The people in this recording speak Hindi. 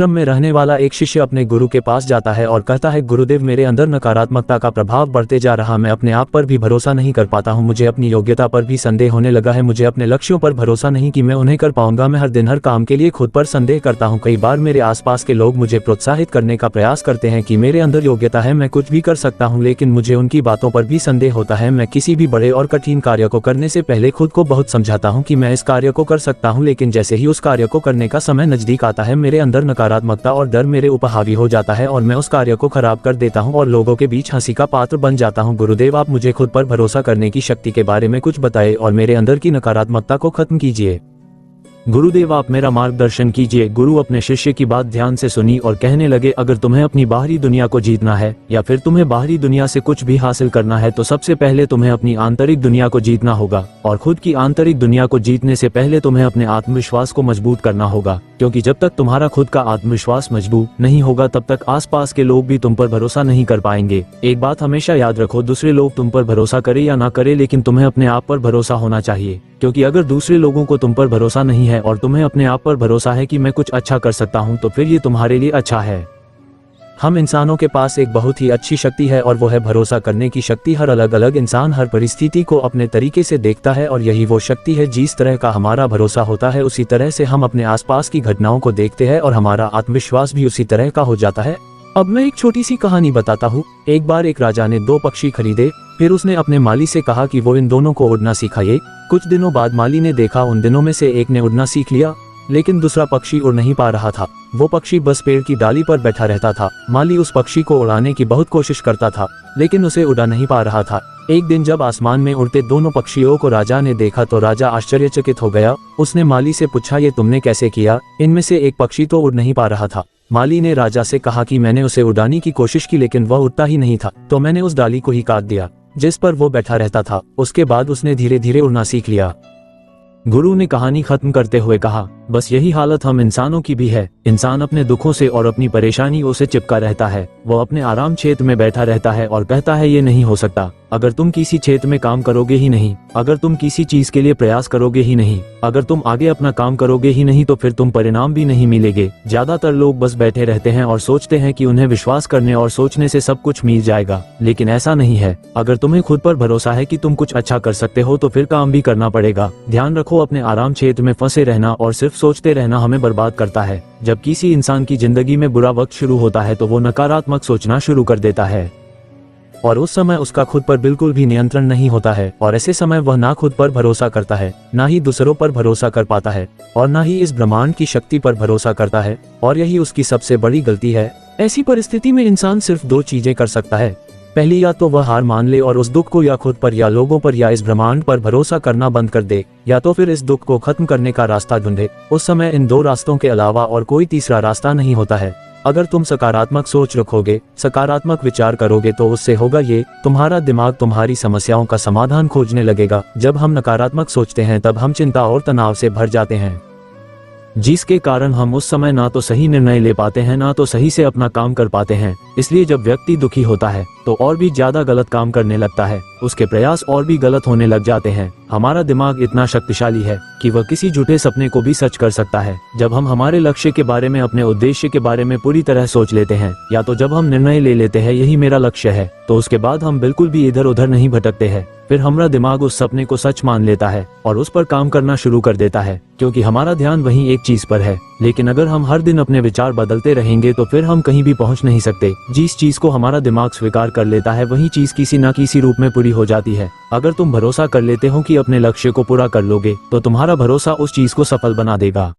आश्रम में रहने वाला एक शिष्य अपने गुरु के पास जाता है और कहता है, गुरुदेव मेरे अंदर नकारात्मकता का प्रभाव बढ़ते जा रहा, मैं अपने आप पर भी भरोसा नहीं कर पाता हूँ, मुझे अपनी योग्यता पर भी संदेह होने लगा है, मुझे अपने लक्ष्यों पर भरोसा नहीं कि मैं उन्हें कर पाऊंगा, मैं हर दिन हर काम के लिए खुद पर संदेह करता हूँ। कई बार मेरे आसपास के लोग मुझे प्रोत्साहित करने का प्रयास करते हैं कि मेरे अंदर योग्यता है, मैं कुछ भी कर सकता हूँ, लेकिन मुझे उनकी बातों पर भी संदेह होता है। मैं किसी भी बड़े और कठिन कार्य को करने से पहले खुद को बहुत समझाता हूँ कि मैं इस कार्य को कर सकता हूँ, लेकिन जैसे ही उस कार्य को करने का समय नजदीक आता है मेरे अंदर नकारात्मकता और डर मेरे ऊपर हावी हो जाता है और मैं उस कार्य को खराब कर देता हूँ और लोगों के बीच हंसी का पात्र बन जाता हूँ। गुरुदेव आप मुझे खुद पर भरोसा करने की शक्ति के बारे में कुछ बताएं और मेरे अंदर की नकारात्मकता को खत्म कीजिए। गुरुदेव आप मेरा मार्गदर्शन कीजिए। गुरु अपने शिष्य की बात ध्यान से सुनी और कहने लगे, अगर तुम्हें अपनी बाहरी दुनिया को जीतना है या फिर तुम्हें बाहरी दुनिया से कुछ भी हासिल करना है तो सबसे पहले तुम्हें अपनी आंतरिक दुनिया को जीतना होगा, और खुद की आंतरिक दुनिया को जीतने से पहले तुम्हें अपने आत्मविश्वास को मजबूत करना होगा, क्योंकि जब तक तुम्हारा खुद का आत्मविश्वास मजबूत नहीं होगा तब तक आसपास के लोग भी तुम पर भरोसा नहीं कर पाएंगे। एक बात हमेशा याद रखो, दूसरे लोग तुम पर भरोसा करे या ना करे, लेकिन तुम्हें अपने आप पर भरोसा होना चाहिए, क्योंकि अगर दूसरे लोगों को तुम पर भरोसा नहीं है और तुम्हें अपने आप पर भरोसा है कि मैं कुछ अच्छा कर सकता हूं, तो फिर ये तुम्हारे लिए अच्छा है। हम इंसानों के पास एक बहुत ही अच्छी शक्ति है और वो है भरोसा करने की शक्ति। हर अलग अलग इंसान हर परिस्थिति को अपने तरीके से देखता है और यही वो शक्ति है। जिस तरह का हमारा भरोसा होता है उसी तरह से हम अपने आसपास की घटनाओं को देखते हैं और हमारा आत्मविश्वास भी उसी तरह का हो जाता है। अब मैं एक छोटी सी कहानी बताता हूँ। एक बार एक राजा ने 2 पक्षी खरीदे, फिर उसने अपने माली से कहा कि वो इन दोनों को उड़ना सिखाइए। कुछ दिनों बाद माली ने देखा उन दिनों में से एक ने उड़ना सीख लिया, लेकिन दूसरा पक्षी उड़ नहीं पा रहा था। वो पक्षी बस पेड़ की डाली पर बैठा रहता था। माली उस पक्षी को उड़ाने की बहुत कोशिश करता था, लेकिन उसे उड़ा नहीं पा रहा था। एक दिन जब आसमान में उड़ते दोनों पक्षियों को राजा ने देखा तो राजा आश्चर्यचकित हो गया। उसने माली से पूछा, ये तुमने कैसे किया? इनमें से एक पक्षी तो उड़ नहीं पा रहा था। माली ने राजा से कहा कि मैंने उसे उड़ाने की कोशिश की, लेकिन वह उड़ता ही नहीं था, तो मैंने उस डाली को ही काट दिया जिस पर वो बैठा रहता था। उसके बाद उसने धीरे धीरे उड़ना सीख लिया। गुरु ने कहानी खत्म करते हुए कहा, बस यही हालत हम इंसानों की भी है। इंसान अपने दुखों से और अपनी परेशानियों से चिपका रहता है। वो अपने आराम क्षेत्र में बैठा रहता है और कहता है ये नहीं हो सकता। अगर तुम किसी क्षेत्र में काम करोगे ही नहीं, अगर तुम किसी चीज के लिए प्रयास करोगे ही नहीं, अगर तुम आगे अपना काम करोगे ही नहीं, तो फिर तुम परिणाम भी नहीं मिलेंगे। ज्यादातर लोग बस बैठे रहते हैं और सोचते हैं कि उन्हें विश्वास करने और सोचने से सब कुछ मिल जाएगा, लेकिन ऐसा नहीं है। अगर तुम्हें खुद पर भरोसा है कि तुम कुछ अच्छा कर सकते हो तो फिर काम भी करना पड़ेगा। ध्यान रखो, अपने आराम क्षेत्र में फंसे रहना और सिर्फ सोचते रहना हमें बर्बाद करता है। जब किसी इंसान की जिंदगी में बुरा वक्त शुरू होता है तो वो नकारात्मक सोचना शुरू कर देता है और उस समय उसका खुद पर बिल्कुल भी नियंत्रण नहीं होता है, और ऐसे समय वह ना खुद पर भरोसा करता है, ना ही दूसरों पर भरोसा कर पाता है, और ना ही इस ब्रह्मांड की शक्ति पर भरोसा करता है, और यही उसकी सबसे बड़ी गलती है। ऐसी परिस्थिति में इंसान सिर्फ 2 चीजें कर सकता है। पहली, या तो वह हार मान ले और उस दुख को या खुद पर या लोगों पर या इस ब्रह्मांड पर भरोसा करना बंद कर दे, या तो फिर इस दुख को खत्म करने का रास्ता ढूंढे। उस समय इन 2 रास्तों के अलावा और कोई तीसरा रास्ता नहीं होता है। अगर तुम सकारात्मक सोच रखोगे, सकारात्मक विचार करोगे, तो उससे होगा ये, तुम्हारा दिमाग तुम्हारी समस्याओं का समाधान खोजने लगेगा। जब हम नकारात्मक सोचते हैं तब हम चिंता और तनाव से भर जाते हैं, जिसके कारण हम उस समय ना तो सही निर्णय ले पाते हैं, ना तो सही से अपना काम कर पाते हैं। इसलिए जब व्यक्ति दुखी होता है तो और भी ज्यादा गलत काम करने लगता है, उसके प्रयास और भी गलत होने लग जाते हैं। हमारा दिमाग इतना शक्तिशाली है कि वह किसी झूठे सपने को भी सच कर सकता है। जब हम हमारे लक्ष्य के बारे में, अपने उद्देश्य के बारे में पूरी तरह सोच लेते हैं, या तो जब हम निर्णय ले लेते हैं यही मेरा लक्ष्य है, तो उसके बाद हम बिल्कुल भी इधर उधर नहीं भटकते हैं। फिर हमारा दिमाग उस सपने को सच मान लेता है और उस पर काम करना शुरू कर देता है, क्योंकि हमारा ध्यान वही एक चीज पर है। लेकिन अगर हम हर दिन अपने विचार बदलते रहेंगे तो फिर हम कहीं भी पहुंच नहीं सकते। जिस चीज को हमारा दिमाग स्वीकार कर लेता है वही चीज किसी न किसी रूप में पूरी हो जाती है। अगर तुम भरोसा कर लेते हो कि अपने लक्ष्य को पूरा कर लोगे, तो तुम्हारा भरोसा उस चीज को सफल बना देगा।